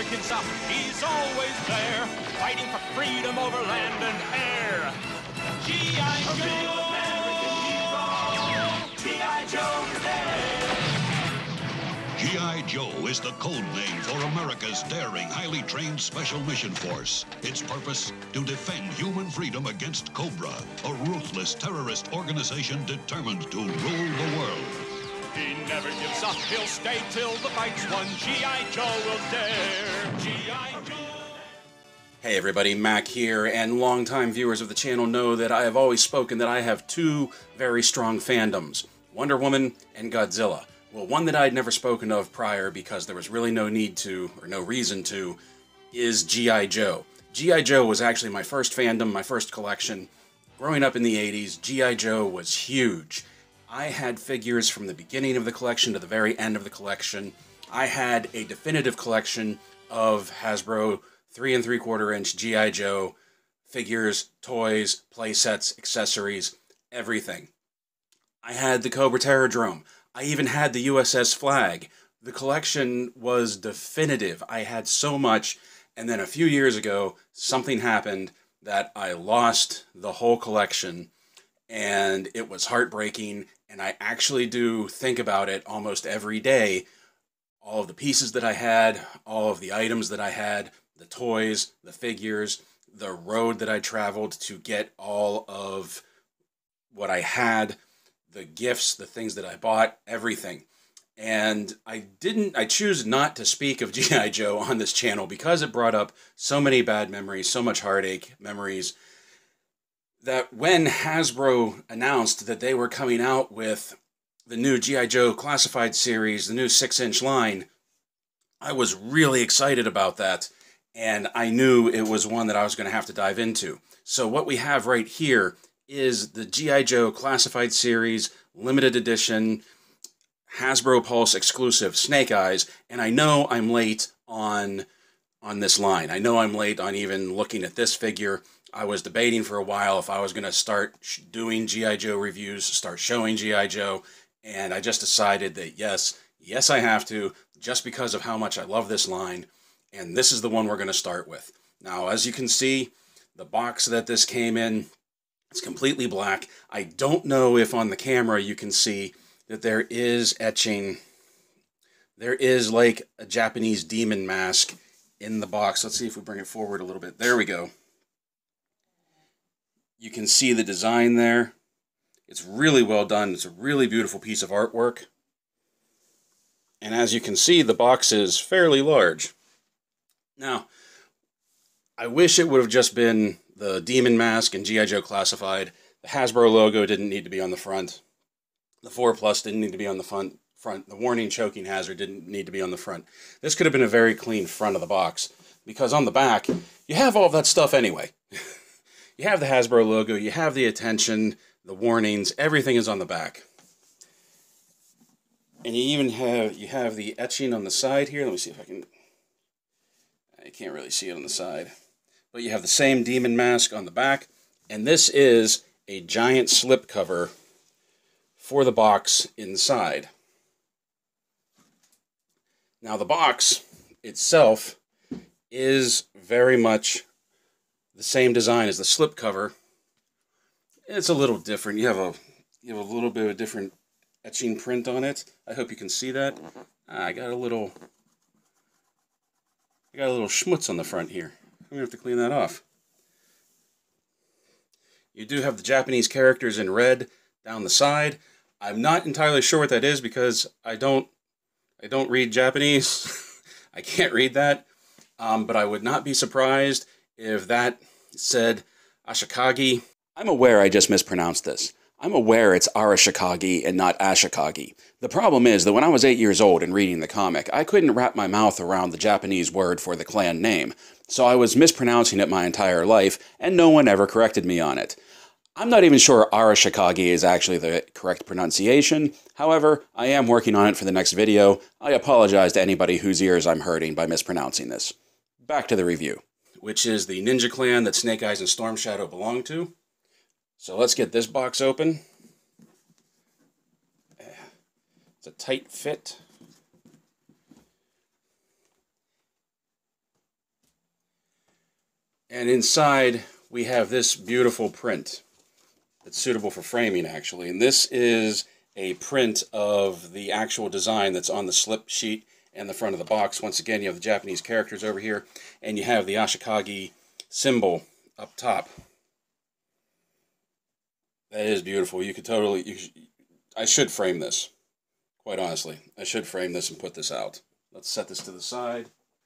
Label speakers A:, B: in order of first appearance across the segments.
A: can stop. He's always there, fighting for freedom over land and air. G.I. Joe! American hero! G.I. Joe is there!
B: G.I. Joe is the code name for America's daring, highly trained Special Mission Force. Its purpose? To defend human freedom against Cobra, a ruthless terrorist organization determined to rule the world.
A: He never gives up, he'll stay till the fight's won. G.I. Joe will dare. G.I. Joe.
C: Hey everybody, Mac here, and longtime viewers of the channel know that I have always spoken that I have two very strong fandoms, Wonder Woman and Godzilla. Well, one that I'd never spoken of prior because there was really no need to, or no reason to, is G.I. Joe. G.I. Joe was actually my first fandom, my first collection. Growing up in the 80s, G.I. Joe was huge. I had figures from the beginning of the collection to the very end of the collection. I had a definitive collection of Hasbro 3 3/4 inch G.I. Joe figures, toys, playsets, accessories, everything. I had the Cobra Terrordrome. I even had the USS Flag. The collection was definitive. I had so much, and then a few years ago, something happened that I lost the whole collection, and it was heartbreaking, and I actually do think about it almost every day. All of the pieces that I had, all of the items that I had, the toys, the figures, the road that I traveled to get all of what I had, the gifts, the things that I bought, everything. And I choose not to speak of G.I. Joe on this channel because it brought up so many bad memories, so much heartache memories, that when Hasbro announced that they were coming out with the new G.I. Joe Classified series, the new 6-inch line, I was really excited about that, and I knew it was one that I was going to have to dive into. So what we have right here is the G.I. Joe Classified Series, limited edition, Hasbro Pulse exclusive Snake Eyes, and I know I'm late on this line. I know I'm late on even looking at this figure. I was debating for a while if I was going to start doing G.I. Joe reviews, start showing G.I. Joe, and I just decided that yes I have to, just because of how much I love this line, and this is the one we're going to start with. Now, as you can see, the box that this came in, it's completely black. I don't know if on the camera you can see that there is etching. There is like a Japanese demon mask in the box. Let's see if we bring it forward a little bit. There we go. You can see the design there. It's really well done. It's a really beautiful piece of artwork. And as you can see, the box is fairly large. Now, I wish it would have just been the Demon Mask and G.I. Joe Classified. The Hasbro logo didn't need to be on the front. The 4+ didn't need to be on the front. The warning choking hazard didn't need to be on the front. This could have been a very clean front of the box, because on the back, you have all of that stuff anyway. You have the Hasbro logo, you have the attention, the warnings, everything is on the back. And you even have the etching on the side here. Let me see if I can't really see it on the side. But you have the same demon mask on the back, and this is a giant slip cover for the box inside. Now the box itself is very much the same design as the slip cover. It's a little different. You have a little bit of a different etching print on it. I hope you can see that. I got a little schmutz on the front here. I'm going to have to clean that off. You do have the Japanese characters in red down the side. I'm not entirely sure what that is because I don't read Japanese. I can't read that. But I would not be surprised if that said Ashikagi. I'm aware I just mispronounced this. I'm aware it's Arashikagi and not Ashikagi. The problem is that when I was 8 years old and reading the comic, I couldn't wrap my mouth around the Japanese word for the clan name, so I was mispronouncing it my entire life, and no one ever corrected me on it. I'm not even sure Arashikagi is actually the correct pronunciation. However, I am working on it for the next video. I apologize to anybody whose ears I'm hurting by mispronouncing this. Back to the review, which is the ninja clan that Snake Eyes and Storm Shadow belong to. So let's get this box open. It's a tight fit. And inside, we have this beautiful print that's suitable for framing, actually. And this is a print of the actual design that's on the slip sheet and the front of the box. Once again, you have the Japanese characters over here, and you have the Ashikage symbol up top. That is beautiful. You could totally... I should frame this, quite honestly. I should frame this and put this out. Let's set this to the side,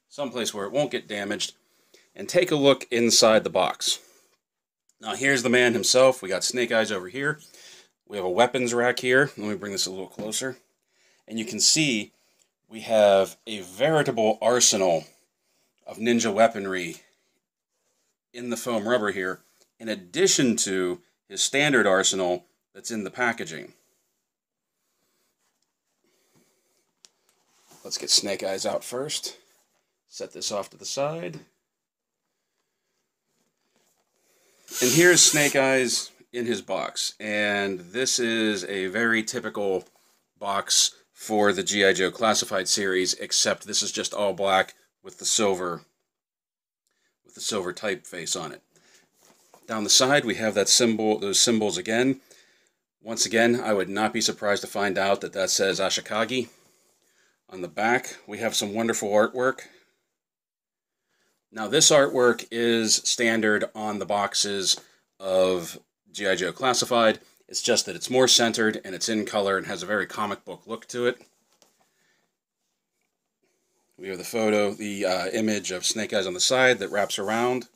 C: someplace where it won't get damaged, and take a look inside the box. Now here's the man himself. We got Snake Eyes over here. We have a weapons rack here. Let me bring this a little closer. And you can see we have a veritable arsenal of ninja weaponry in the foam rubber here, in addition to his standard arsenal that's in the packaging. Let's get Snake Eyes out first. Set this off to the side. And here's Snake Eyes in his box. And this is a very typical box for the G.I. Joe Classified series, except this is just all black with the silver typeface on it. Down the side, we have that symbol, those symbols again. Once again, I would not be surprised to find out that that says Ashikage. On the back, we have some wonderful artwork. Now, this artwork is standard on the boxes of G.I. Joe Classified. It's just that it's more centered, and it's in color, and has a very comic book look to it. We have the photo, the image of Snake Eyes on the side that wraps around.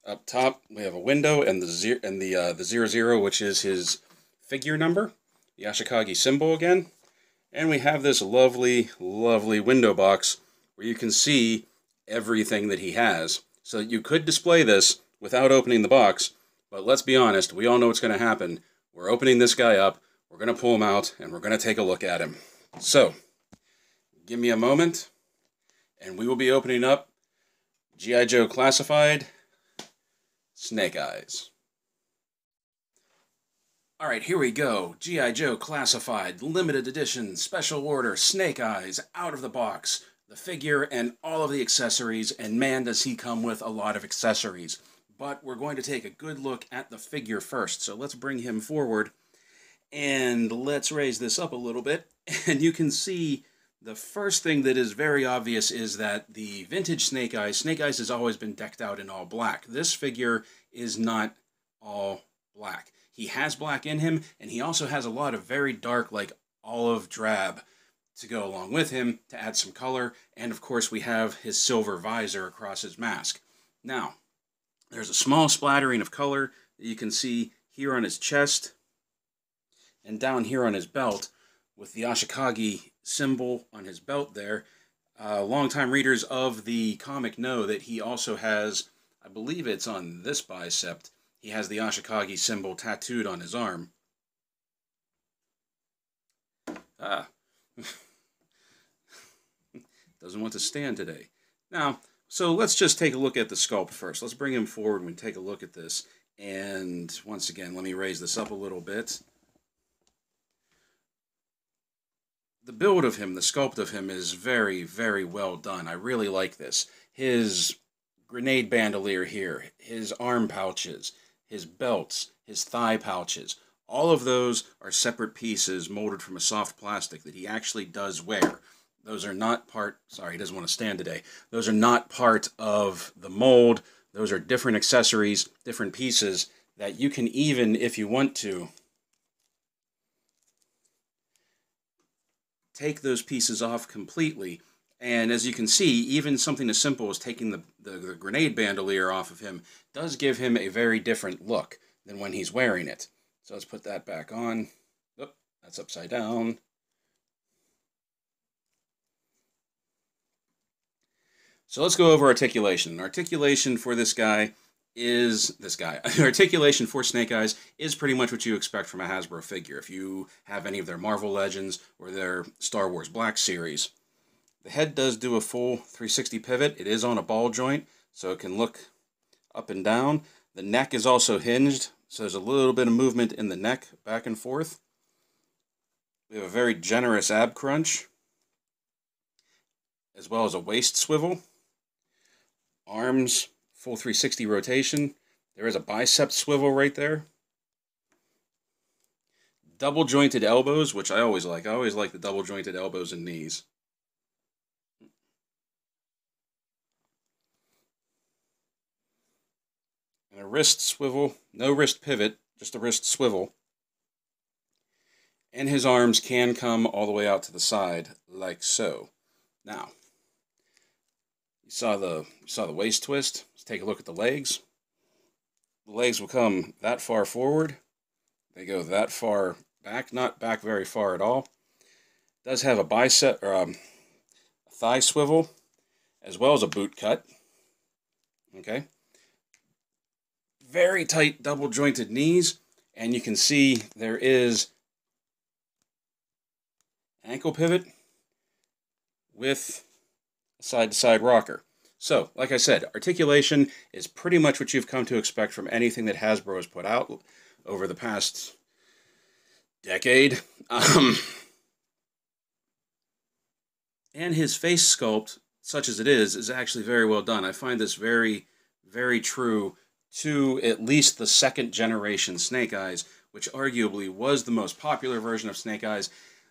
C: Up top, we have a window and the 00, which is his figure number, the Ashikage symbol again. And we have this lovely, lovely window box where you can see everything that he has. So you could display this without opening the box, but let's be honest, we all know what's going to happen. We're opening this guy up, we're going to pull him out, and we're going to take a look at him. So, give me a moment, and we will be opening up G.I. Joe Classified Snake Eyes. Alright, here we go. G.I. Joe Classified, limited edition, special order, Snake Eyes, out of the box. The figure and all of the accessories, and man does he come with a lot of accessories. But we're going to take a good look at the figure first. So let's bring him forward, and let's raise this up a little bit. And you can see the first thing that is very obvious is that the vintage Snake Eyes has always been decked out in all black. This figure is not all black. He has black in him, and he also has a lot of very dark, like olive drab, to go along with him to add some color. And of course we have his silver visor across his mask. Now, there's a small splattering of color that you can see here on his chest and down here on his belt with the Ashikage symbol on his belt there. Longtime readers of the comic know that he also has, I believe it's on this bicep, he has the Ashikage symbol tattooed on his arm. Doesn't want to stand today. Now, so let's just take a look at the sculpt first. Let's bring him forward and take a look at this. And once again, let me raise this up a little bit. The build of him, the sculpt of him is very, very well done. I really like this. His grenade bandolier here, his arm pouches, his belts, his thigh pouches, all of those are separate pieces molded from a soft plastic that he actually does wear. Those are not part, sorry, he doesn't want to stand today. Those are not part of the mold. Those are different accessories, different pieces that you can even, if you want to, take those pieces off completely. And as you can see, even something as simple as taking the grenade bandolier off of him does give him a very different look than when he's wearing it. So let's put that back on. Oh, that's upside down. So let's go over articulation. Articulation for this guy is Articulation for Snake Eyes is pretty much what you expect from a Hasbro figure. If you have any of their Marvel Legends or their Star Wars Black series. The head does do a full 360 pivot. It is on a ball joint, so it can look up and down. The neck is also hinged, so there's a little bit of movement in the neck back and forth. We have a very generous ab crunch, as well as a waist swivel. Arms full 360 rotation. There is a bicep swivel right there. Double jointed elbows, which I always like. I always like the double jointed elbows and knees. And a wrist swivel, no wrist pivot, just a wrist swivel. And his arms can come all the way out to the side, like so. Now, you saw the waist twist. Let's take a look at the legs. The legs will come that far forward. They go that far back, not back very far at all. It does have a bicep or a thigh swivel, as well as a boot cut. Okay. Very tight double jointed knees, and you can see there is ankle pivot with a side-to-side rocker. So, like I said, articulation is pretty much what you've come to expect from anything that Hasbro has put out over the past decade. And his face sculpt, such as it is actually very well done. I find this very, very true to at least the second generation Snake Eyes, which arguably was the most popular version of Snake Eyes,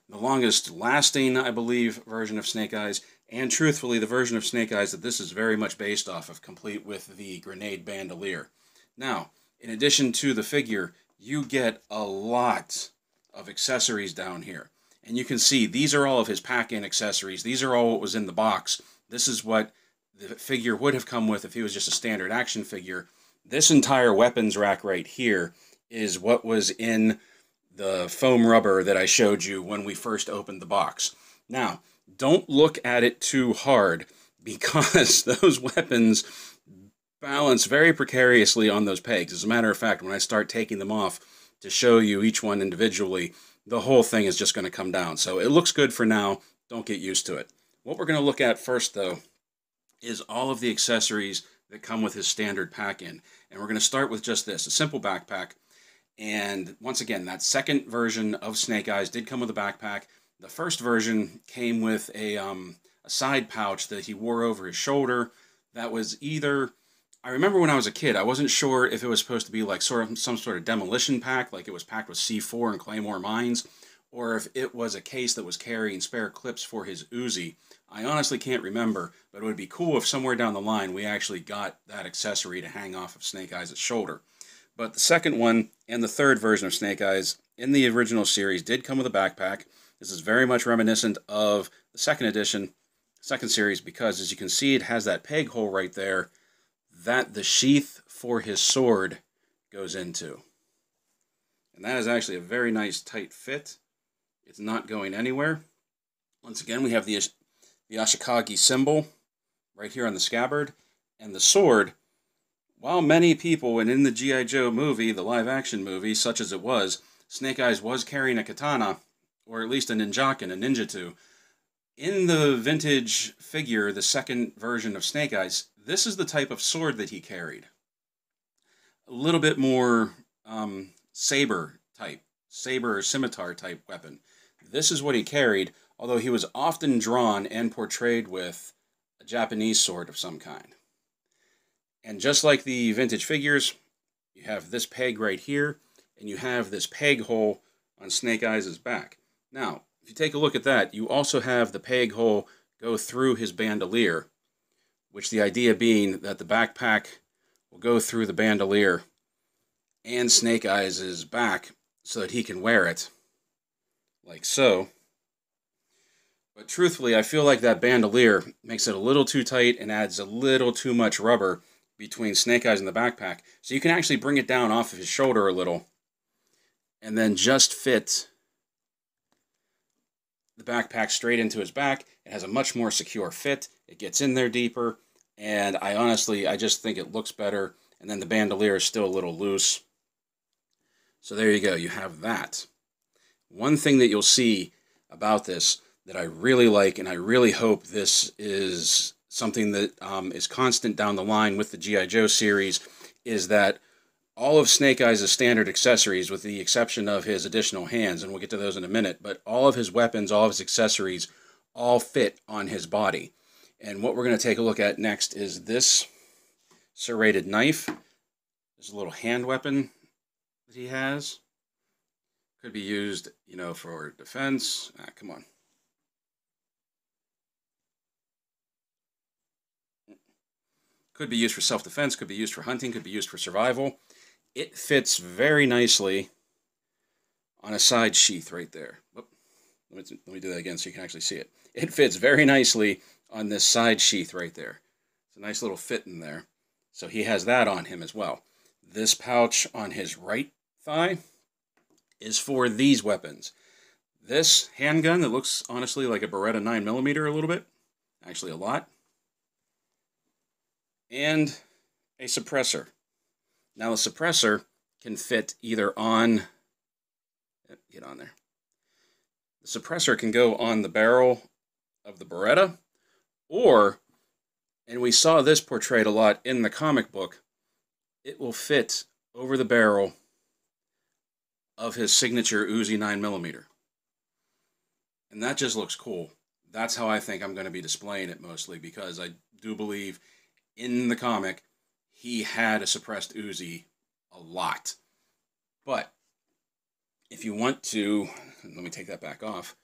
C: the longest lasting, I believe, version of Snake Eyes, and truthfully the version of Snake Eyes that this is very much based off of, complete with the grenade bandolier. Now, in addition to the figure, you get a lot of accessories down here. And you can see these are all of his pack-in accessories. These are all what was in the box. This is what the figure would have come with if he was just a standard action figure. This entire weapons rack right here is what was in the foam rubber that I showed you when we first opened the box. Now, don't look at it too hard, because those weapons balance very precariously on those pegs. As a matter of fact, when I start taking them off to show you each one individually, the whole thing is just going to come down. So it looks good for now. Don't get used to it. What we're going to look at first, though, is all of the accessories that come with his standard pack-in. And we're going to start with just this, a simple backpack. And once again, that second version of Snake Eyes did come with a backpack. The first version came with a side pouch that he wore over his shoulder. That was either, I remember when I was a kid, I wasn't sure if it was supposed to be like some sort of demolition pack, like it was packed with C4 and Claymore mines, or if it was a case that was carrying spare clips for his Uzi. I honestly can't remember, but it would be cool if somewhere down the line we actually got that accessory to hang off of Snake Eyes' shoulder. But the second one and the third version of Snake Eyes in the original series did come with a backpack. This is very much reminiscent of the second edition, second series, because as you can see, it has that peg hole right there that the sheath for his sword goes into. And that is actually a very nice tight fit. It's not going anywhere. Once again, we have the Ashikage symbol right here on the scabbard, and the sword. While many people, and in the G.I. Joe movie, the live-action movie, such as it was, Snake Eyes was carrying a katana, or at least a ninjakin, a ninjutsu. In the vintage figure, the second version of Snake Eyes, this is the type of sword that he carried. A little bit more saber or scimitar type weapon. This is what he carried, although he was often drawn and portrayed with a Japanese sword of some kind. And just like the vintage figures, you have this peg right here, and you have this peg hole on Snake Eyes' back. Now, if you take a look at that, you also have the peg hole go through his bandolier, which the idea being that the backpack will go through the bandolier and Snake Eyes' back so that he can wear it, like so. But truthfully, I feel like that bandolier makes it a little too tight and adds a little too much rubber between Snake Eyes and the backpack. So you can actually bring it down off of his shoulder a little and then just fit the backpack straight into his back. It has a much more secure fit. It gets in there deeper, and I just think it looks better. And then the bandolier is still a little loose. So there you go. You have that. One thing that you'll see about this that I really like, and I really hope this is something that is constant down the line with the G.I. Joe series, is that all of Snake Eyes' standard accessories, with the exception of his additional hands, and we'll get to those in a minute, but all of his weapons, all of his accessories, all fit on his body. And what we're going to take a look at next is this Serrated Knife. There's a little hand weapon that he has. Could be used, you know, for defense. Come on. Could be used for self-defense, could be used for hunting, could be used for survival. It fits very nicely on a side sheath right there. Oop. Let me do that again so you can actually see it. It fits very nicely on this side sheath right there. It's a nice little fit in there. So he has that on him as well. This pouch on his right thigh is for these weapons. This handgun that looks honestly like a Beretta 9mm a little bit, actually a lot, and a suppressor. Now the suppressor can fit either on, get on there. The suppressor can go on the barrel of the Beretta, or, and we saw this portrayed a lot in the comic book, it will fit over the barrel of his signature Uzi 9mm. And that just looks cool. That's how I think I'm going to be displaying it mostly, because I do believe in the comic he had a suppressed Uzi a lot. But if you want to, let me take that back off,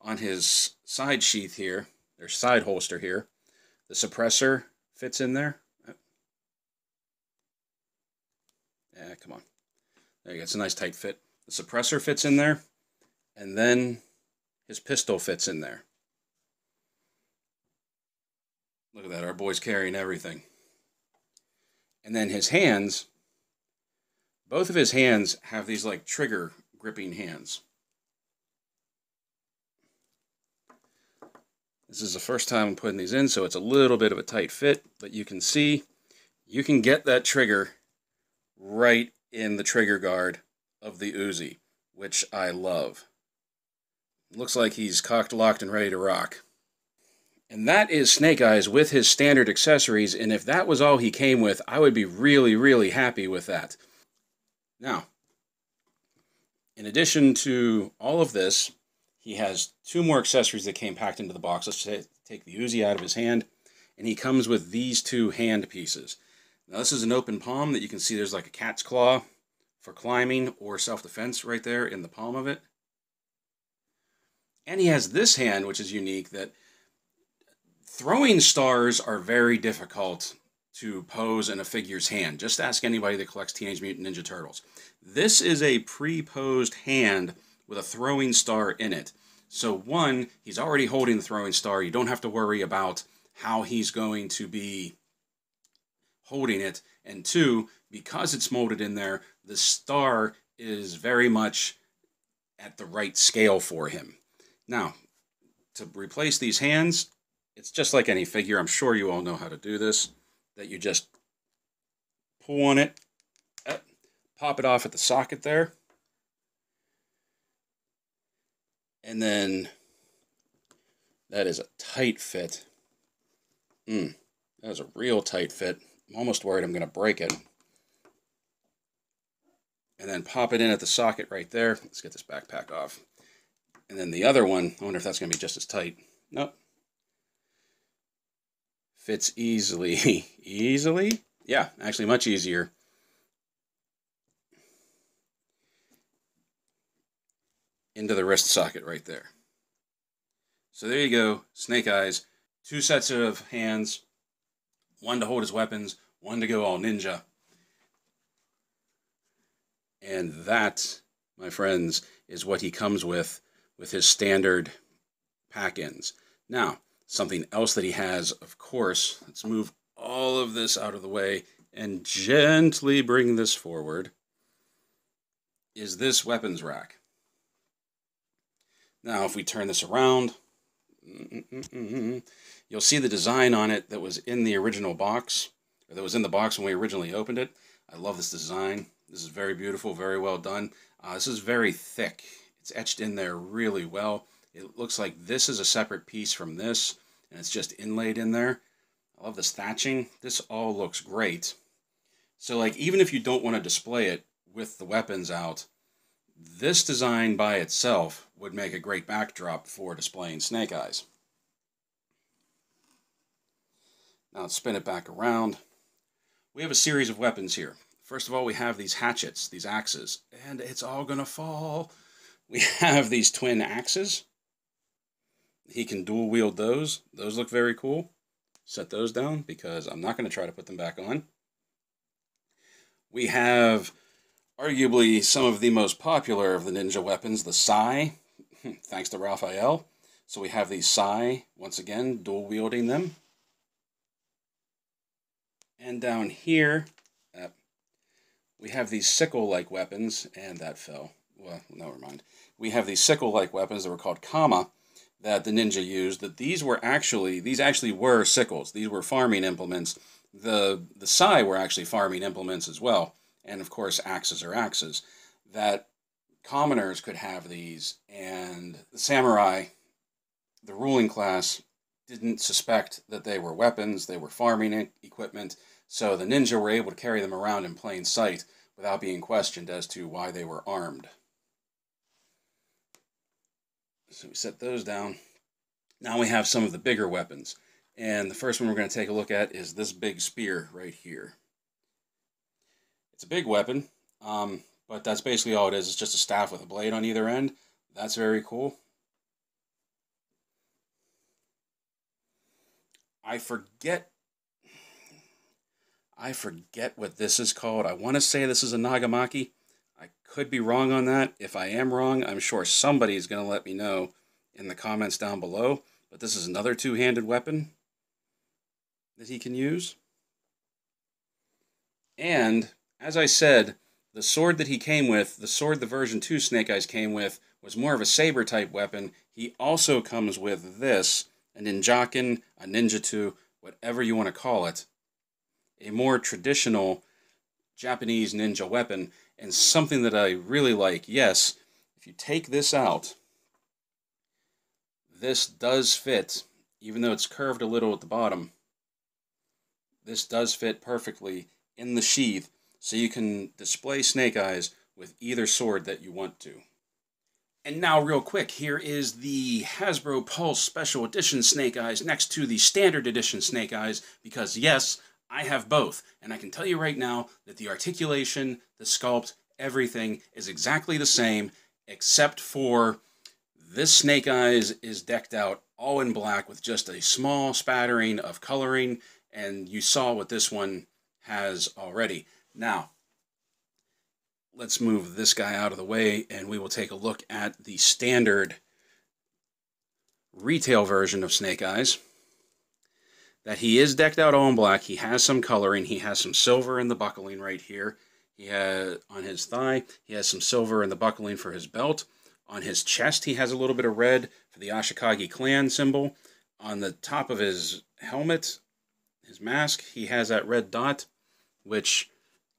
C: on his side sheath here, their side holster here, the suppressor fits in there. Yeah, come on. There you go. It's a nice tight fit. The suppressor fits in there, and then his pistol fits in there. Look at that. Our boy's carrying everything. And then his hands, both of his hands have these like trigger gripping hands. This is the first time I'm putting these in, so it's a little bit of a tight fit, but you can see, you can get that trigger right in the trigger guard of the Uzi, which I love. Looks like he's cocked, locked, and ready to rock. And that is Snake Eyes with his standard accessories, and if that was all he came with, I would be really, really happy with that. Now, in addition to all of this, he has two more accessories that came packed into the box. Let's take the Uzi out of his hand, and he comes with these two hand pieces. Now this is an open palm that you can see there's like a cat's claw for climbing or self-defense right there in the palm of it. And he has this hand, which is unique, that throwing stars are very difficult to pose in a figure's hand. Just ask anybody that collects Teenage Mutant Ninja Turtles. This is a pre-posed hand with a throwing star in it. So one, he's already holding the throwing star. You don't have to worry about how he's going to be holding it. And two, because it's molded in there, the star is very much at the right scale for him. Now, to replace these hands, it's just like any figure. I'm sure you all know how to do this. That you just pull on it, pop it off at the socket there, and then that is a tight fit. That is a real tight fit. I'm almost worried I'm going to break it. And then pop it in at the socket right there. Let's get this backpack off. And then the other one, I wonder if that's going to be just as tight. Nope. Fits easily. Easily? Yeah, actually much easier. Into the wrist socket right there. So there you go, Snake Eyes. Two sets of hands. One to hold his weapons, one to go all ninja. And that, my friends, is what he comes with his standard pack-ins. Now, something else that he has, of course, let's move all of this out of the way and gently bring this forward, is this weapons rack. Now, if we turn this around, you'll see the design on it that was in the original box, or that was in the box when we originally opened it. I love this design. This is very beautiful, very well done. This is very thick. It's etched in there really well. It looks like this is a separate piece from this, and it's just inlaid in there. I love this thatching. This all looks great. So, like, even if you don't want to display it with the weapons out, this design by itself would make a great backdrop for displaying Snake Eyes. Now let's spin it back around. We have a series of weapons here. First of all, we have these hatchets, these axes, and it's all gonna fall. We have these twin axes. He can dual wield those. Those look very cool. Set those down because I'm not going to try to put them back on. We have arguably some of the most popular of the ninja weapons, the sai, thanks to Raphael. So we have these sai, once again, dual wielding them. And down here, we have these sickle-like weapons, and that fell. Well, never mind. We have these sickle-like weapons that were called kama, that the ninja used. That these actually were sickles. These were farming implements. The sai were actually farming implements as well. And of course, axes are axes. That commoners could have these, and the samurai, the ruling class, didn't suspect that they were weapons. They were farming equipment. So the ninja were able to carry them around in plain sight without being questioned as to why they were armed. So we set those down. Now we have some of the bigger weapons. And the first one we're going to take a look at is this big spear right here. It's a big weapon, but that's basically all it is. It's just a staff with a blade on either end. That's very cool. I forget what this is called. I want to say this is a Nagamaki. I could be wrong on that. If I am wrong, I'm sure somebody is going to let me know in the comments down below. But this is another two-handed weapon that he can use. And, as I said, the sword that he came with, the sword the version 2 Snake Eyes came with, was more of a saber-type weapon. He also comes with this, a ninjakin, a ninjutsu, whatever you want to call it. A more traditional Japanese ninja weapon, and something that I really like. Yes, if you take this out, this does fit, even though it's curved a little at the bottom. This does fit perfectly in the sheath, so you can display Snake Eyes with either sword that you want to. And now, real quick, here is the Hasbro Pulse Special Edition Snake Eyes next to the Standard Edition Snake Eyes, because yes, I have both, and I can tell you right now that the articulation, the sculpt, everything is exactly the same, except for this Snake Eyes is decked out all in black with just a small spattering of coloring, and you saw what this one has already. Now, let's move this guy out of the way, and we will take a look at the standard retail version of Snake Eyes. That he is decked out all in black. He has some coloring. He has some silver in the buckling right here. He has on his thigh. He has some silver in the buckling for his belt. On his chest, he has a little bit of red for the Ashikage clan symbol. On the top of his helmet, his mask, he has that red dot, which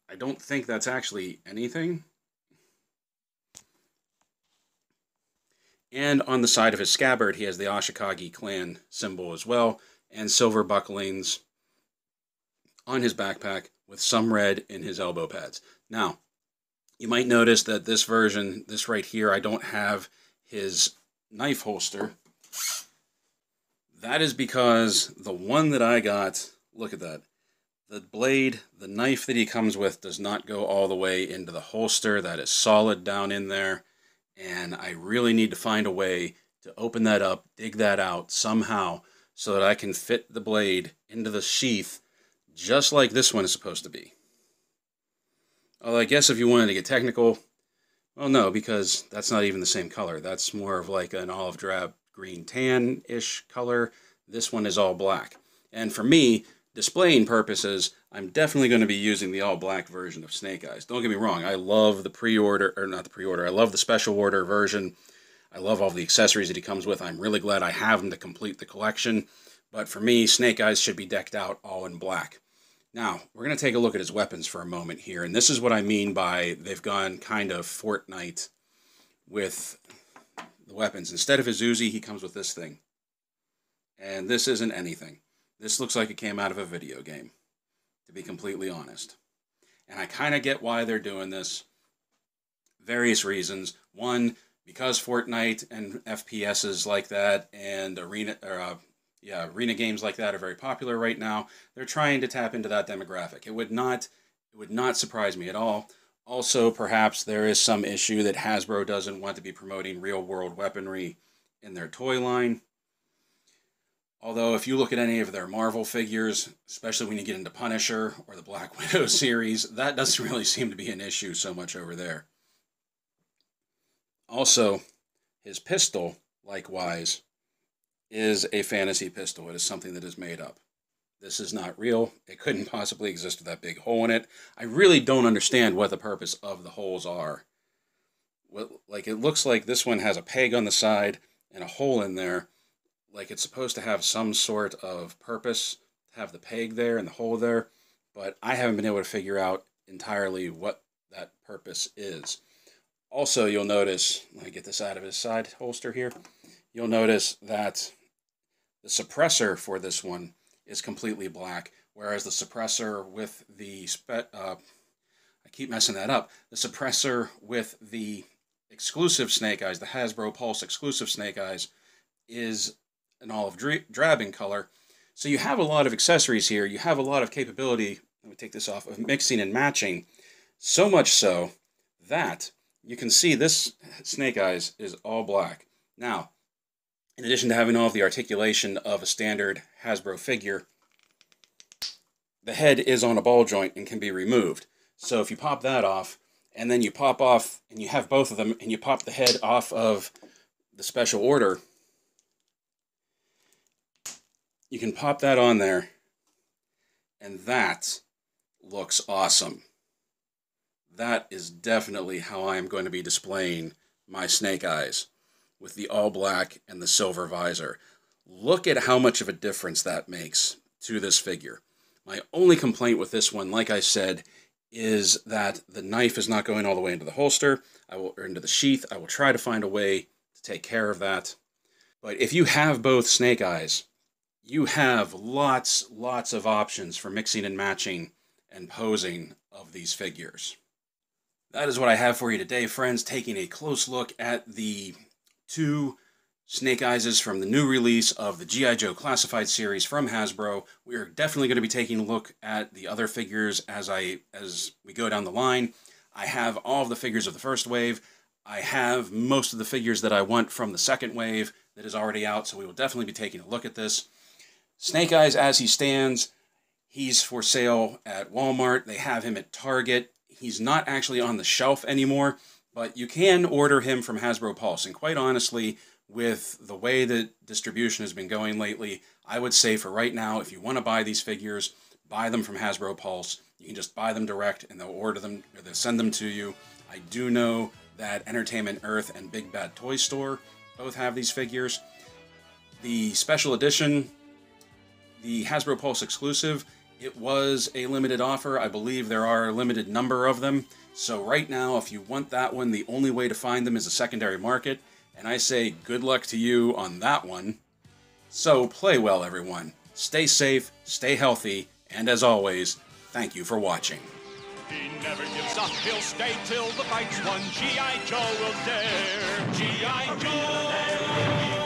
C: I don't think that's actually anything. And on the side of his scabbard, he has the Ashikage clan symbol as well, and silver bucklings on his backpack with some red in his elbow pads. Now, you might notice that this version, this right here, I don't have his knife holster. That is because the one that I got, look at that. The blade, the knife that he comes with does not go all the way into the holster. That is solid down in there. And I really need to find a way to open that up, dig that out somehow, so that I can fit the blade into the sheath just like this one is supposed to be. Although I guess if you wanted to get technical, well, no, because that's not even the same color. That's more of like an olive drab green tan-ish color. This one is all black. And for me, displaying purposes, I'm definitely going to be using the all-black version of Snake Eyes. Don't get me wrong, I love the pre-order, or not the pre-order, I love the special order version. I love all the accessories that he comes with. I'm really glad I have them to complete the collection. But for me, Snake Eyes should be decked out all in black. Now, we're going to take a look at his weapons for a moment here. And this is what I mean by they've gone kind of Fortnite with the weapons. Instead of his Uzi, he comes with this thing. And this isn't anything. This looks like it came out of a video game, to be completely honest. And I kind of get why they're doing this. Various reasons. One, because Fortnite and FPSs like that and Yeah, arena games like that are very popular right now. They're trying to tap into that demographic. It would not surprise me at all. Also, perhaps there is some issue that Hasbro doesn't want to be promoting real-world weaponry in their toy line. Although, if you look at any of their Marvel figures, especially when you get into Punisher or the Black Widow series, that doesn't really seem to be an issue so much over there. Also, his pistol, likewise, is a fantasy pistol. It is something that is made up. This is not real. It couldn't possibly exist with that big hole in it. I really don't understand what the purpose of the holes are. Like, it looks like this one has a peg on the side and a hole in there. Like, it's supposed to have some sort of purpose to have the peg there and the hole there. But I haven't been able to figure out entirely what that purpose is. Also, you'll notice, let me get this out of his side holster here. You'll notice that the suppressor for this one is completely black, whereas the suppressor with the I keep messing that up. The suppressor with the exclusive Snake Eyes, the Hasbro Pulse exclusive Snake Eyes, is an olive drab in color. So you have a lot of accessories here. You have a lot of capability, let me take this off, of mixing and matching. So much so that you can see this Snake Eyes is all black. Now, in addition to having all of the articulation of a standard Hasbro figure, the head is on a ball joint and can be removed. So if you pop that off, and then you pop off, and you have both of them, and you pop the head off of the special order, you can pop that on there, and that looks awesome. That is definitely how I am going to be displaying my Snake Eyes, with the all black and the silver visor. Look at how much of a difference that makes to this figure. My only complaint with this one, like I said, is that the knife is not going all the way into the holster, or into the sheath. I will try to find a way to take care of that. But if you have both Snake Eyes, you have lots of options for mixing and matching and posing of these figures. That is what I have for you today, friends, taking a close look at the 2 Snake Eyes from the new release of the G.I. Joe Classified series from Hasbro. We are definitely going to be taking a look at the other figures as we go down the line. I have all of the figures of the first wave. I have most of the figures that I want from the second wave that is already out, so we will definitely be taking a look at this. Snake Eyes, as he stands, he's for sale at Walmart. They have him at Target. He's not actually on the shelf anymore, but you can order him from Hasbro Pulse. And quite honestly, with the way that distribution has been going lately, I would say for right now, if you want to buy these figures, buy them from Hasbro Pulse. You can just buy them direct and they'll order them, or they'll send them to you. I do know that Entertainment Earth and Big Bad Toy Store both have these figures. The special edition, the Hasbro Pulse exclusive, it was a limited offer. I believe there are a limited number of them. So right now, if you want that one, the only way to find them is a secondary market. And I say good luck to you on that one. So play well, everyone. Stay safe, stay healthy, and as always, thank you for watching.
A: He never gives up, he'll stay till the fight's won. G.I. Joe will dare. G.I. Joe!